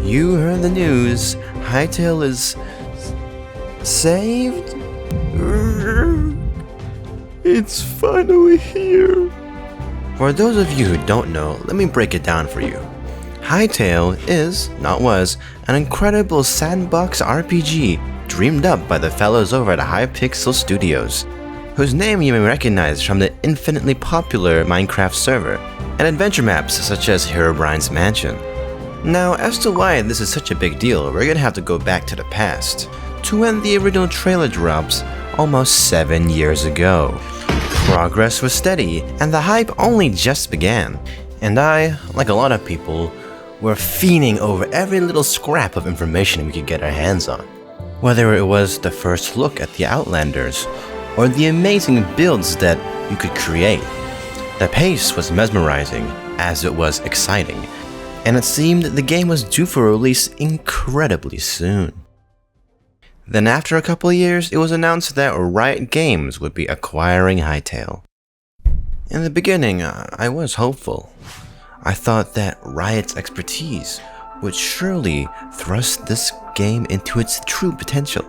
You heard the news. Hytale is saved? It's finally here. For those of you who don't know, let me break it down for you. Hytale is, not was, an incredible sandbox RPG dreamed up by the fellows over at Hypixel Studios, whose name you may recognize from the infinitely popular Minecraft server, and adventure maps such as Herobrine's Mansion. Now, as to why this is such a big deal, we're gonna have to go back to the past, to when the original trailer dropped almost 7 years ago. Progress was steady, and the hype only just began, and I, like a lot of people, were fiending over every little scrap of information we could get our hands on. Whether it was the first look at the Outlanders, or the amazing builds that you could create. The pace was mesmerizing, as it was exciting, and it seemed the game was due for release incredibly soon. Then after a couple of years, it was announced that Riot Games would be acquiring Hytale. In the beginning, I was hopeful. I thought that Riot's expertise would surely thrust this game into its true potential.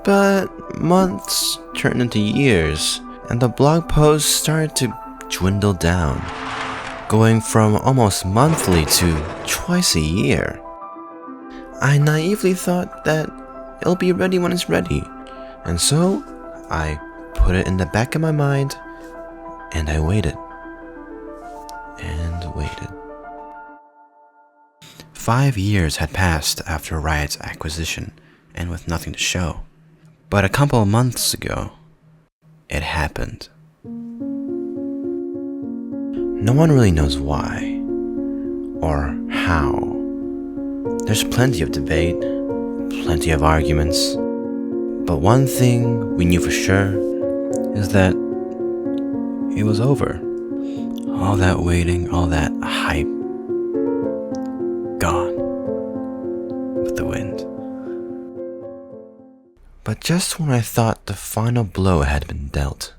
But months turned into years, and the blog posts started to dwindle down, going from almost monthly to twice a year. I naively thought that it'll be ready when it's ready, and so I put it in the back of my mind, and I waited. And waited. 5 years had passed after Riot's acquisition, and with nothing to show. But a couple of months ago, it happened. No one really knows why, or how. There's plenty of debate, plenty of arguments, but one thing we knew for sure is that it was over. All that waiting, all that hype, gone with the wind. But just when I thought the final blow had been dealt,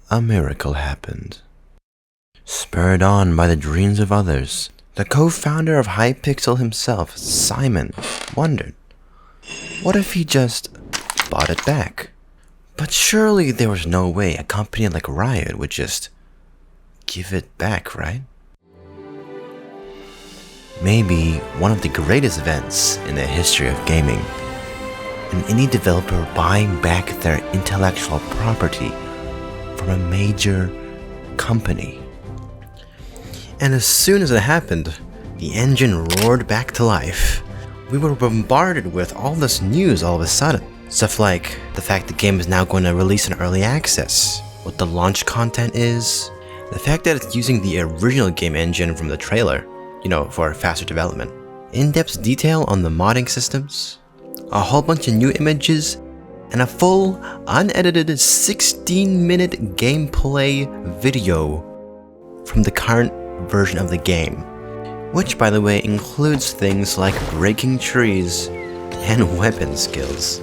a miracle happened. Spurred on by the dreams of others, the co-founder of Hypixel himself, Simon, wondered, what if he just bought it back? But surely there was no way a company like Riot would just give it back, right? Maybe one of the greatest events in the history of gaming. An indie developer buying back their intellectual property from a major company. And as soon as it happened, the engine roared back to life. We were bombarded with all this news all of a sudden. Stuff like the fact the game is now going to release in early access, what the launch content is, the fact that it's using the original game engine from the trailer, for faster development, in-depth detail on the modding systems, a whole bunch of new images, and a full, unedited 16-minute gameplay video from the current version of the game, which by the way includes things like breaking trees and weapon skills.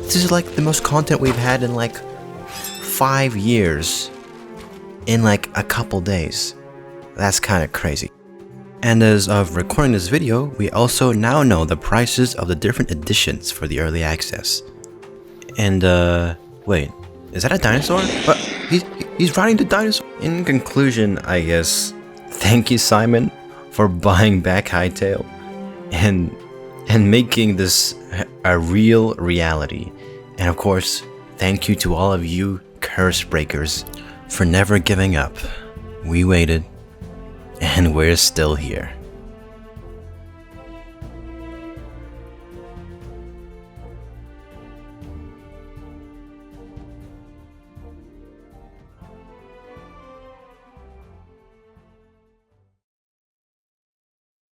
This is like the most content we've had in like 5 years in like a couple days. That's kind of crazy. And as of recording this video, we also now know the prices of the different editions for the early access. And wait, is that a dinosaur? What? He's riding the dinosaur. In conclusion, I guess, thank you, Simon, for buying back Hytale and making this a real reality. And of course, thank you to all of you curse breakers for never giving up. We waited, and we're still here.